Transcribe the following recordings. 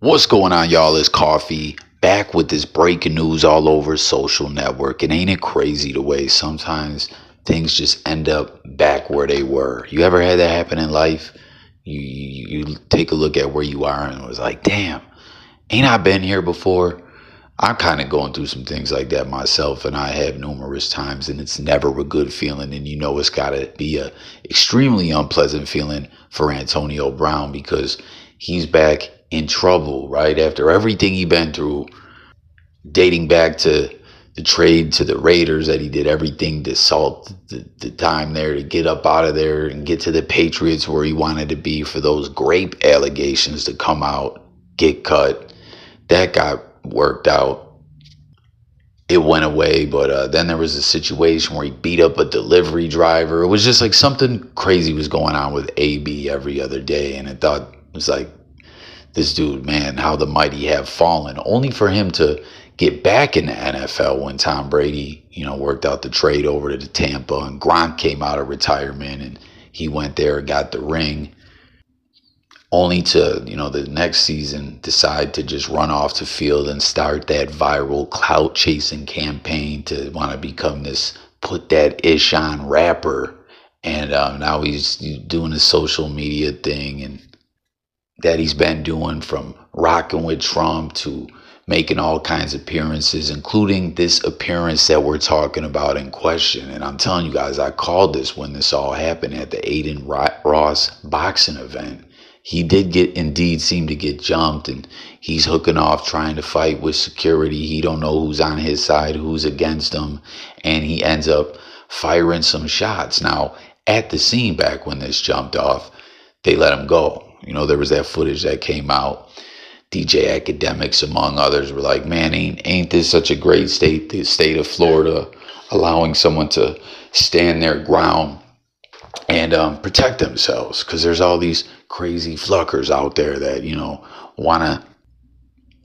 What's going on, y'all? It's Coffee back with this breaking news all over social network. And ain't it crazy the way sometimes things just end up back where they were? You ever had that happen in life? You take a look at where you are and it was like, damn, ain't I been here before? I'm kind of going through some things like that myself, and I have numerous times, and it's never a good feeling. And it's got to be a extremely unpleasant feeling for Antonio Brown because he's back in trouble, right? After everything he been through, dating back to the trade to the Raiders, that he did everything to salt the time there to get up out of there and get to the Patriots where he wanted to be, for those grape allegations to come out, get cut. That got worked out. It went away, but then there was a situation where he beat up a delivery driver. It was just like something crazy was going on with AB every other day, and I thought it was like, this dude, man, how the mighty have fallen, only for him to get back in the NFL when Tom Brady, worked out the trade over to Tampa, and Gronk came out of retirement and he went there and got the ring, only to, the next season decide to just run off the field and start that viral clout chasing campaign to want to become this put that ish on rapper. And now he's doing the social media thing and that he's been doing, from rocking with Trump to making all kinds of appearances, including this appearance that we're talking about in question. And I'm telling you guys, I called this when this all happened at the Aiden Ross boxing event. He did indeed seem to get jumped, and he's hooking off trying to fight with security. He don't know who's on his side, who's against him, and he ends up firing some shots. Now, at the scene back when this jumped off, they let him go. There was that footage that came out. DJ Academics, among others, were like, man, ain't this such a great state, the state of Florida, allowing someone to stand their ground and protect themselves, because there's all these crazy fluckers out there that, want to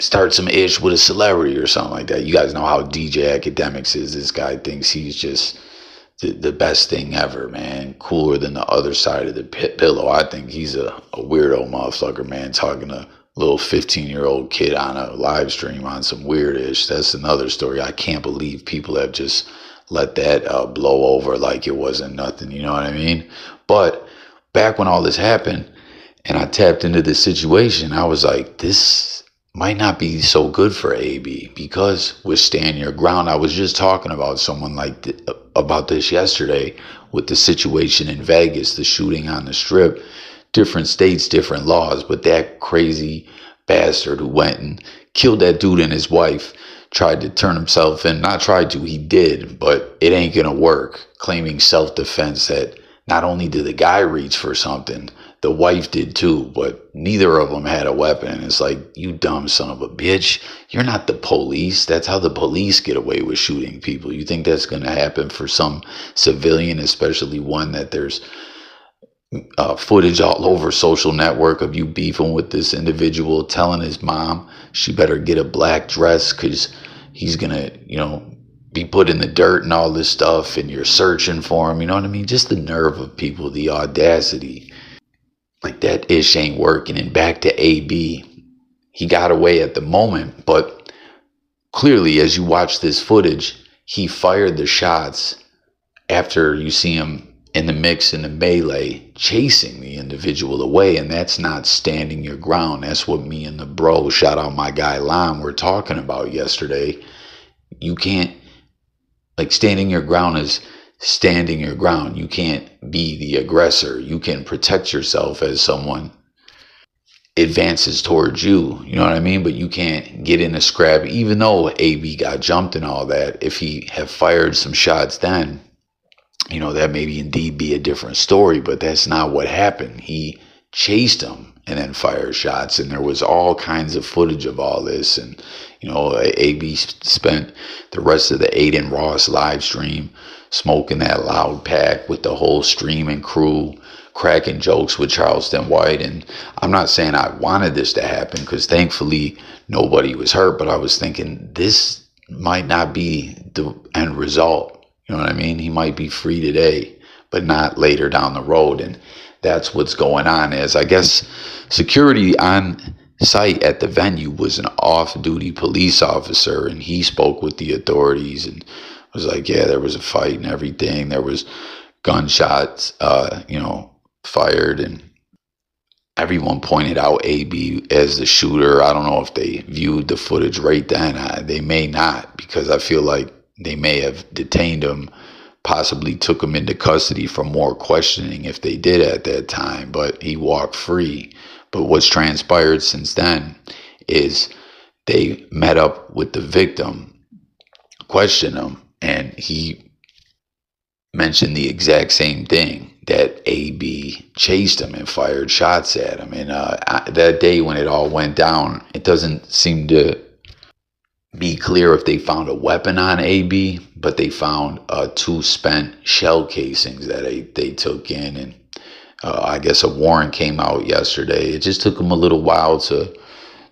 start some ish with a celebrity or something like that. You guys know how DJ Academics is. This guy thinks he's just the best thing ever, man. Cooler than the other side of the pillow. I think he's a weirdo motherfucker, man, talking to a little 15-year-old kid on a live stream on some weirdish. That's another story. I can't believe people have just let that blow over like it wasn't nothing, you know what I mean? But back when all this happened and I tapped into this situation, I was like, this might not be so good for AB, because with stand your ground, I was just talking about someone about this yesterday with the situation in Vegas, the shooting on the Strip. Different states, different laws, but that crazy bastard who went and killed that dude and his wife tried to turn himself in. Not tried to, he did, but it ain't gonna work. Claiming self-defense, that not only did the guy reach for something, the wife did too, but neither of them had a weapon. It's like, you dumb son of a bitch. You're not the police. That's how the police get away with shooting people. You think that's going to happen for some civilian, especially one that there's footage all over social network of you beefing with this individual, telling his mom she better get a black dress because he's going to, be put in the dirt and all this stuff, and you're searching for him. You know what I mean? Just the nerve of people, the audacity. Like, that ish ain't working. And back to AB, he got away at the moment, but clearly, as you watch this footage, he fired the shots after you see him in the mix, in the melee, chasing the individual away. And that's not standing your ground. That's what me and the bro, shout out my guy Lon, were talking about yesterday. You can't, standing your ground is standing your ground. You can't be the aggressor. You can protect yourself as someone advances towards you, you know what I mean? But you can't get in a scrap. Even though AB got jumped and all that, if he had fired some shots then, that maybe indeed be a different story, but that's not what happened. He chased him and then fired shots, and there was all kinds of footage of all this. And AB spent the rest of the Aiden Ross live stream smoking that loud pack with the whole stream and crew, cracking jokes with Charleston White. And I'm not saying I wanted this to happen, because thankfully nobody was hurt, but I was thinking this might not be the end result. You know what I mean? He might be free today, but not later down the road. And that's what's going on. Is, I guess, security on site at the venue was an off-duty police officer, and he spoke with the authorities and was like, yeah, there was a fight and everything. There was gunshots, fired, and everyone pointed out AB as the shooter. I don't know if they viewed the footage right then. They may not, because I feel like they may have detained him, possibly took him into custody for more questioning if they did at that time, but he walked free. But what's transpired since then is they met up with the victim, questioned him, and he mentioned the exact same thing, that AB chased him and fired shots at him. And that day when it all went down, it doesn't seem to be clear if they found a weapon on AB, but they found two spent shell casings that they took in. And I guess a warrant came out yesterday. It just took them a little while to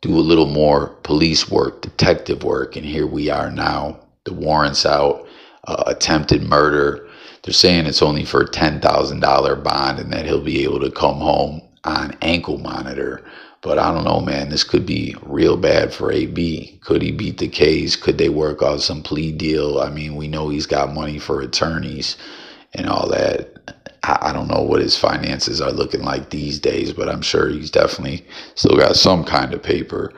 do a little more police work, detective work, and here we are now. The warrant's out. Attempted murder. They're saying it's only for a $10,000 bond and that he'll be able to come home on ankle monitor. But I don't know, man. This could be real bad for AB. Could he beat the case? Could they work out some plea deal? I mean, we know he's got money for attorneys and all that. I don't know what his finances are looking like these days, but I'm sure he's definitely still got some kind of paper.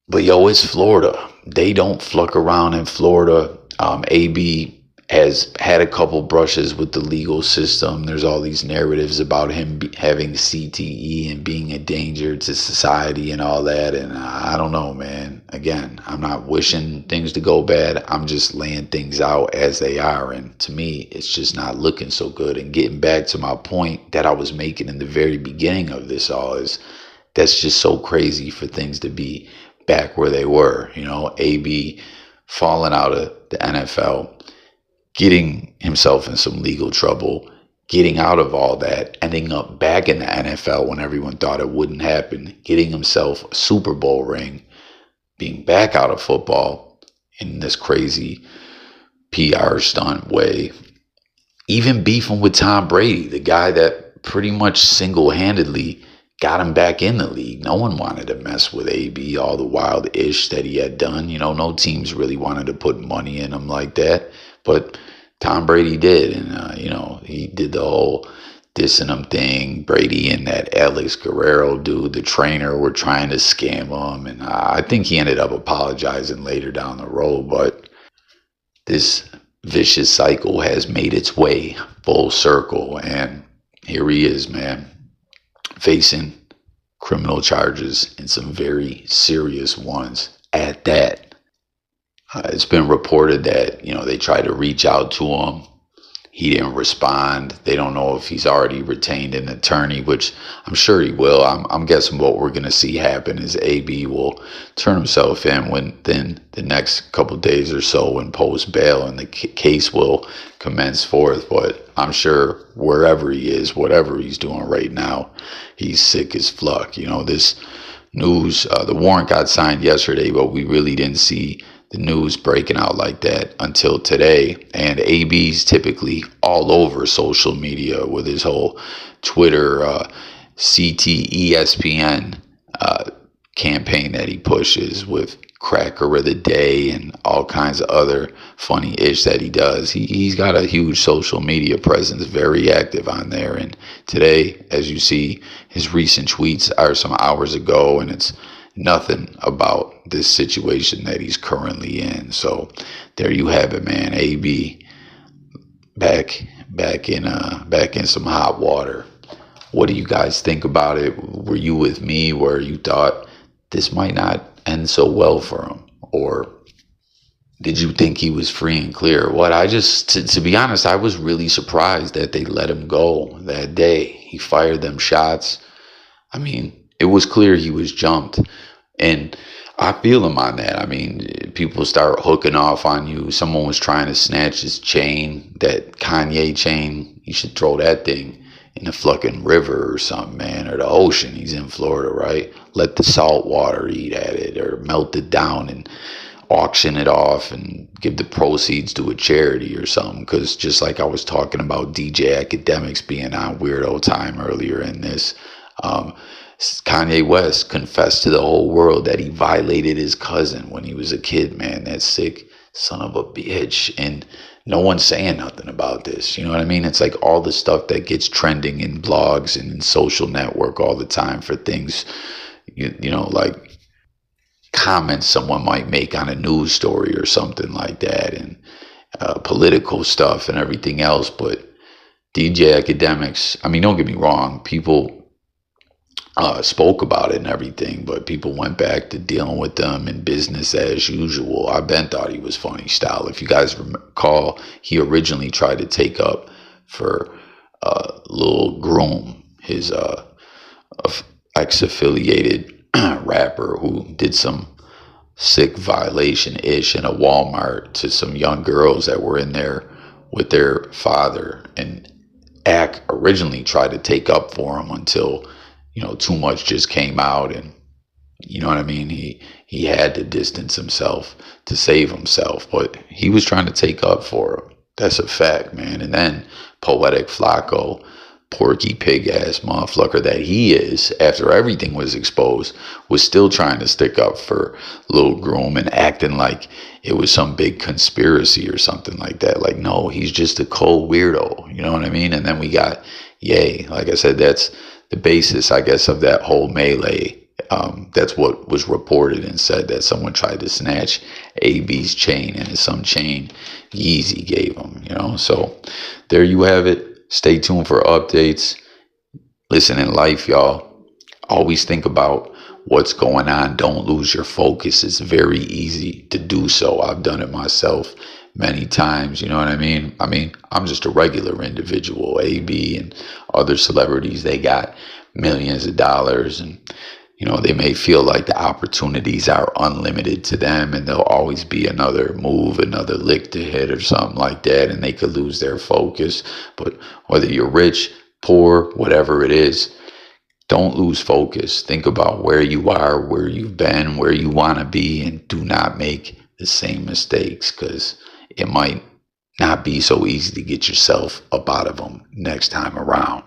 But yo, it's Florida. They don't fuck around in Florida. AB has had a couple brushes with the legal system. There's all these narratives about him having CTE and being a danger to society and all that. And I don't know, man. Again, I'm not wishing things to go bad. I'm just laying things out as they are. And to me, it's just not looking so good. And getting back to my point that I was making in the very beginning of this all is that's just so crazy for things to be back where they were. AB falling out of the NFL, getting himself in some legal trouble, getting out of all that, ending up back in the NFL when everyone thought it wouldn't happen, getting himself a Super Bowl ring, being back out of football in this crazy PR stunt way, even beefing with Tom Brady, the guy that pretty much single-handedly got him back in the league. No one wanted to mess with AB, all the wild ish that he had done. No teams really wanted to put money in him like that. But Tom Brady did. And, he did the whole dissing him thing. Brady and that Alex Guerrero dude, the trainer, were trying to scam him. And I think he ended up apologizing later down the road. But this vicious cycle has made its way full circle. And here he is, man, facing criminal charges and some very serious ones at that. It's been reported that, they tried to reach out to him. He didn't respond. They don't know if he's already retained an attorney, which I'm sure he will. I'm guessing what we're going to see happen is AB will turn himself in within the next couple of days or so and post bail, and the case will commence forth. But I'm sure wherever he is, whatever he's doing right now, he's sick as fuck. This news, the warrant got signed yesterday, but we really didn't see the news breaking out like that until today. And AB's typically all over social media with his whole Twitter CTESPN campaign that he pushes with Cracker of the Day and all kinds of other funny ish that he does. He's got a huge social media presence, very active on there. And today, as you see, his recent tweets are some hours ago, and it's nothing about this situation that he's currently in. So there you have it, man. AB back in some hot water. What do you guys think about it? Were you with me where you thought this might not end so well for him, or did you think he was free and clear? To be honest, I was really surprised that they let him go that day. He fired them shots. I mean, it was clear he was jumped. And I feel him on that. I mean, people start hooking off on you. Someone was trying to snatch his chain, that Kanye chain. You should throw that thing in the fucking river or something, man, or the ocean. He's in Florida, right? Let the salt water eat at it, or melt it down and auction it off and give the proceeds to a charity or something. Because just like I was talking about DJ Academics being on Weirdo Time earlier in this, Kanye West confessed to the whole world that he violated his cousin when he was a kid, man. That sick son of a bitch. And no one's saying nothing about this. You know what I mean? It's like all the stuff that gets trending in blogs and in social network all the time for things, you know, like comments someone might make on a news story or something like that, and political stuff and everything else. But DJ Academics, I mean, don't get me wrong, people spoke about it and everything, but people went back to dealing with them in business as usual. I Ben thought he was funny style. If you guys recall, he originally tried to take up for Lil Groom, his ex-affiliated rapper who did some sick violation-ish in a Walmart to some young girls that were in there with their father. And Ack originally tried to take up for him until, you know, too much just came out, and you know what I mean, he had to distance himself to save himself, but he was trying to take up for him. That's a fact, man. And then Poetic Flacco, porky pig ass motherfucker that he is, after everything was exposed, was still trying to stick up for Lil Groom and acting like it was some big conspiracy or something like that. Like, no, he's just a cold weirdo, you know what I mean? And then we got Ye. Like I said, that's the basis, I guess, of that whole melee. That's what was reported and said, that someone tried to snatch AB's chain, and it's some chain Yeezy gave him, you know? So there you have it. Stay tuned for updates. Listen, in life, y'all, always think about what's going on. Don't lose your focus. It's very easy to do so. I've done it myself many times, you know what I mean? I'm just a regular individual. AB and other celebrities, they got millions of dollars, and you know, they may feel like the opportunities are unlimited to them, and there'll always be another move, another lick to hit or something like that, and they could lose their focus. But whether you're rich, poor, whatever it is, don't lose focus. Think about where you are, where you've been, where you want to be, and do not make the same mistakes, because it might not be so easy to get yourself up out of them next time around.